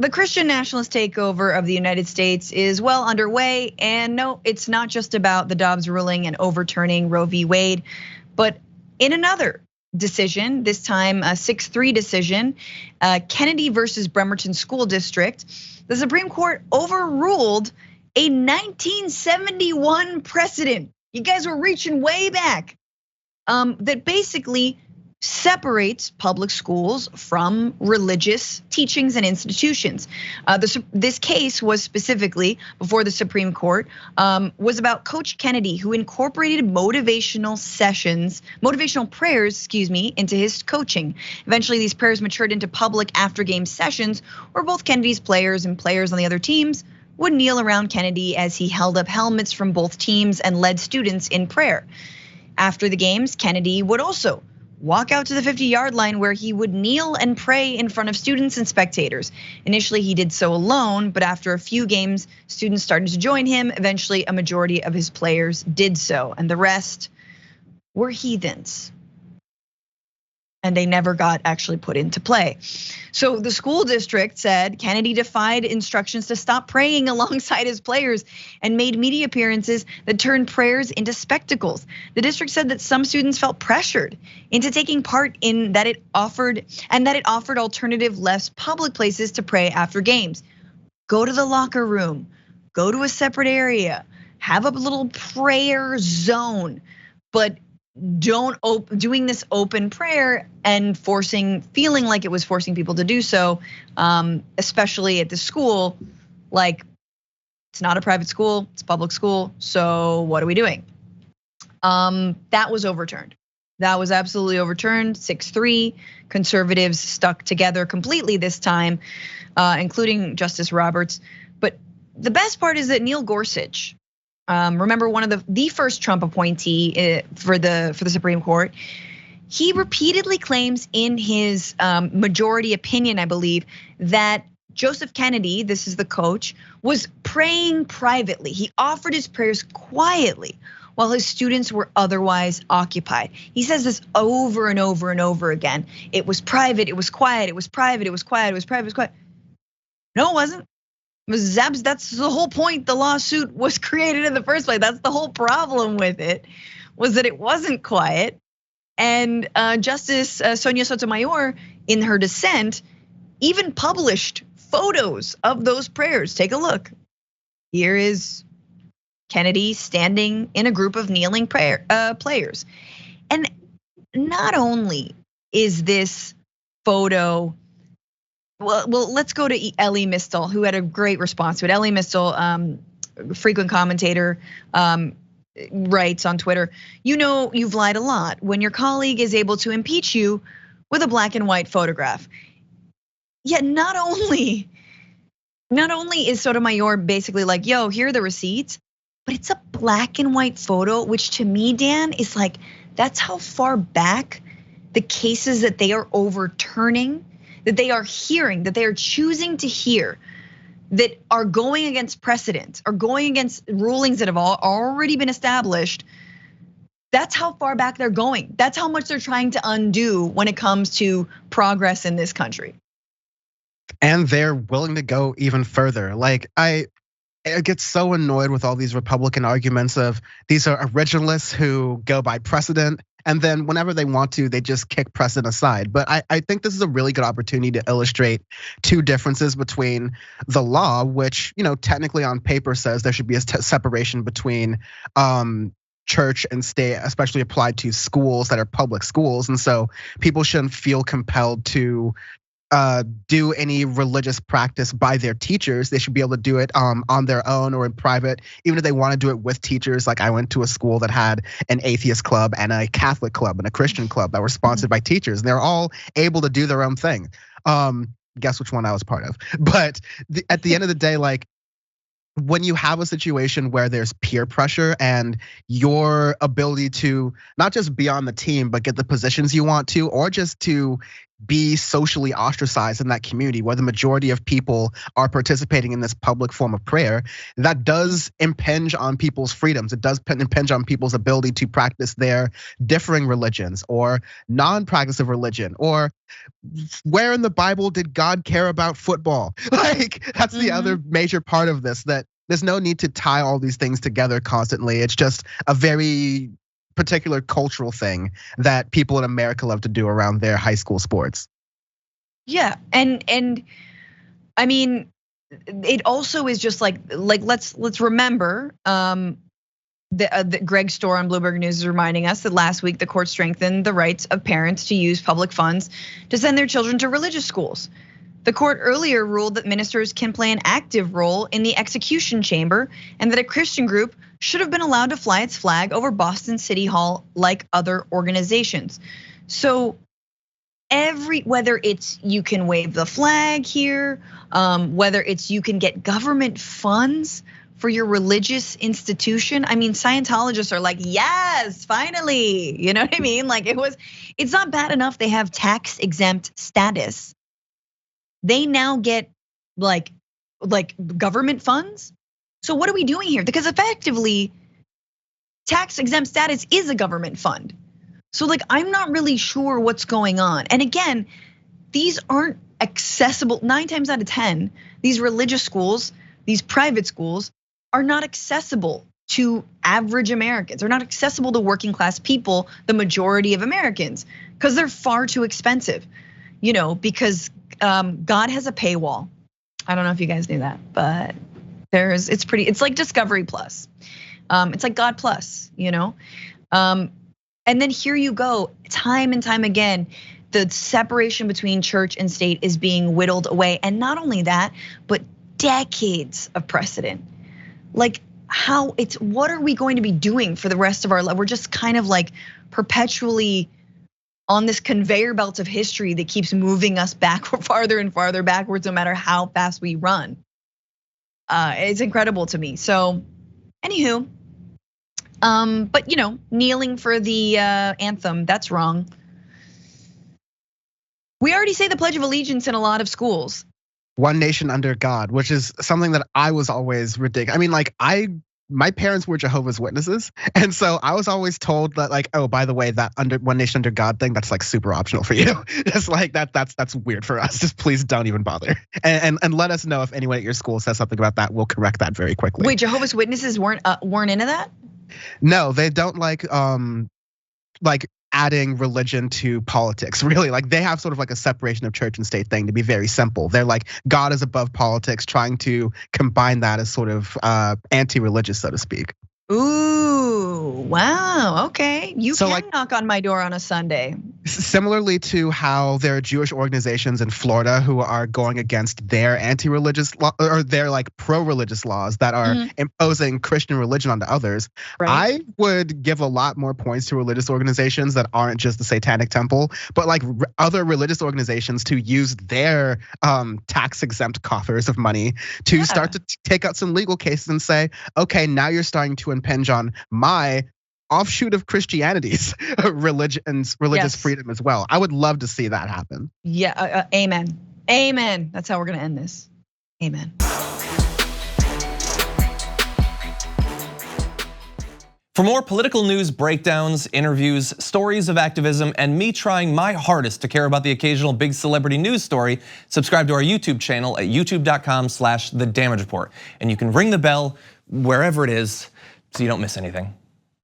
The Christian nationalist takeover of the United States is well underway, and no, it's not just about the Dobbs ruling and overturning Roe v. Wade, but in another decision, this time a 6-3 decision, Kennedy versus Bremerton School District, the Supreme Court overruled a 1971 precedent. You guys were reaching way back, that basically separates public schools from religious teachings and institutions. This case was specifically before the Supreme Court, was about Coach Kennedy, who incorporated motivational prayers, into his coaching. Eventually, these prayers matured into public after-game sessions where both Kennedy's players and players on the other teams would kneel around Kennedy as he held up helmets from both teams and led students in prayer. After the games, Kennedy would also walk out to the 50-yard line where he would kneel and pray in front of students and spectators. Initially, he did so alone, but after a few games, students started to join him. Eventually, a majority of his players did so, and the rest were heathens. And they never got actually put into play. So the school district said Kennedy defied instructions to stop praying alongside his players and made media appearances that turned prayers into spectacles. The district said that some students felt pressured into taking part in that it offered alternative, less public places to pray after games. Go to the locker room, go to a separate area, have a little prayer zone, but doing this open prayer and feeling like it was forcing people to do so, especially at the school, like it's not a private school, it's a public school, so what are we doing? That was overturned. That was absolutely overturned, 6-3. Conservatives stuck together completely this time, including Justice Roberts. But the best part is that Neil Gorsuch, remember one of the first Trump appointee for the Supreme Court, he repeatedly claims in his majority opinion, I believe, that Joseph Kennedy, this is the coach, was praying privately. He offered his prayers quietly while his students were otherwise occupied. He says this over and over and over again. It was private, it was quiet, it was private, it was quiet, it was private, it was quiet. No, it wasn't. That's the whole point the lawsuit was created in the first place. That's the whole problem with it, was that it wasn't quiet. And Justice Sonia Sotomayor, in her dissent, even published photos of those prayers. Take a look. Here is Kennedy standing in a group of kneeling players. And not only is this photo, well, let's go to Ellie Mistel, who had a great response to it. Ellie Mistel, frequent commentator, writes on Twitter, you know you've lied a lot when your colleague is able to impeach you with a black and white photograph. Yet not only is Sotomayor basically like, yo, here are the receipts, but it's a black and white photo, which to me, Dan, is like, that's how far back the cases that they are overturning, that they are hearing, that they are choosing to hear, that are going against precedent, are going against rulings that have already been established. That's how far back they're going. That's how much they're trying to undo when it comes to progress in this country. And they're willing to go even further. Like I get so annoyed with all these Republican arguments of these are originalists who go by precedent. And then whenever they want to, they just kick precedent aside. But I think this is a really good opportunity to illustrate two differences between the law, which technically on paper says there should be a separation between church and state, especially applied to schools that are public schools. And so people shouldn't feel compelled to do any religious practice by their teachers. They should be able to do it on their own or in private, even if they want to do it with teachers. Like I went to a school that had an atheist club and a Catholic club and a Christian club that were sponsored by teachers. And they're all able to do their own thing. Guess which one I was part of. But at the end of the day, like when you have a situation where there's peer pressure and your ability to not just be on the team, but get the positions you want to, or just to be socially ostracized in that community where the majority of people are participating in this public form of prayer, that does impinge on people's freedoms. It does impinge on people's ability to practice their differing religions or non-practice of religion, or where in the Bible did God care about football? Like, that's the other major part of this, that there's no need to tie all these things together constantly. It's just a very particular cultural thing that people in America love to do around their high school sports. Yeah, and I mean, it also is just like let's remember that Greg Storr on Bloomberg News is reminding us that last week the court strengthened the rights of parents to use public funds to send their children to religious schools. The court earlier ruled that ministers can play an active role in the execution chamber and that a Christian group should have been allowed to fly its flag over Boston City Hall like other organizations. So whether it's you can wave the flag here, whether it's you can get government funds for your religious institution. I mean, Scientologists are like, yes, finally, you know what I mean? Like it's not bad enough they have tax exempt status. They now get like government funds. So what are we doing here? Because effectively, tax exempt status is a government fund. So like, I'm not really sure what's going on. And again, these aren't accessible. 9 times out of 10, these religious schools, these private schools are not accessible to average Americans. They're not accessible to working class people, the majority of Americans, because they're far too expensive. You know, because God has a paywall. I don't know if you guys knew that, but it's like Discovery Plus. It's like God Plus, you know? And then here you go, time and time again, the separation between church and state is being whittled away. And not only that, but decades of precedent. Like what are we going to be doing for the rest of our life? We're just kind of like perpetually on this conveyor belt of history that keeps moving us back farther and farther backwards, no matter how fast we run. It's incredible to me. So, anywho, but you know, kneeling for the anthem, that's wrong. We already say the Pledge of Allegiance in a lot of schools. One nation under God, which is something that I was always ridiculous. I mean, like my parents were Jehovah's Witnesses. And so I was always told that like, oh, by the way, that one nation under God thing, that's like super optional for you. It's like that's weird for us. Just please don't even bother. And let us know if anyone at your school says something about that. We'll correct that very quickly. Wait, Jehovah's Witnesses weren't into that? No, they don't like adding religion to politics, really. Like they have sort of like a separation of church and state thing, to be very simple. They're like, God is above politics, trying to combine that as sort of anti-religious, so to speak. Ooh, wow, okay. You can knock on my door on a Sunday. Similarly to how there are Jewish organizations in Florida who are going against their anti-religious law or their like pro-religious laws that are imposing Christian religion onto others. Right. I would give a lot more points to religious organizations that aren't just the Satanic Temple, but like other religious organizations to use their tax exempt coffers of money to start to take out some legal cases and say, okay, now you're starting to impinge on my offshoot of Christianity's religious freedom as well. I would love to see that happen. Yeah, amen. Amen. That's how we're gonna end this. Amen. For more political news breakdowns, interviews, stories of activism, and me trying my hardest to care about the occasional big celebrity news story, subscribe to our YouTube channel at youtube.com/The Damage Report. And you can ring the bell wherever it is so you don't miss anything.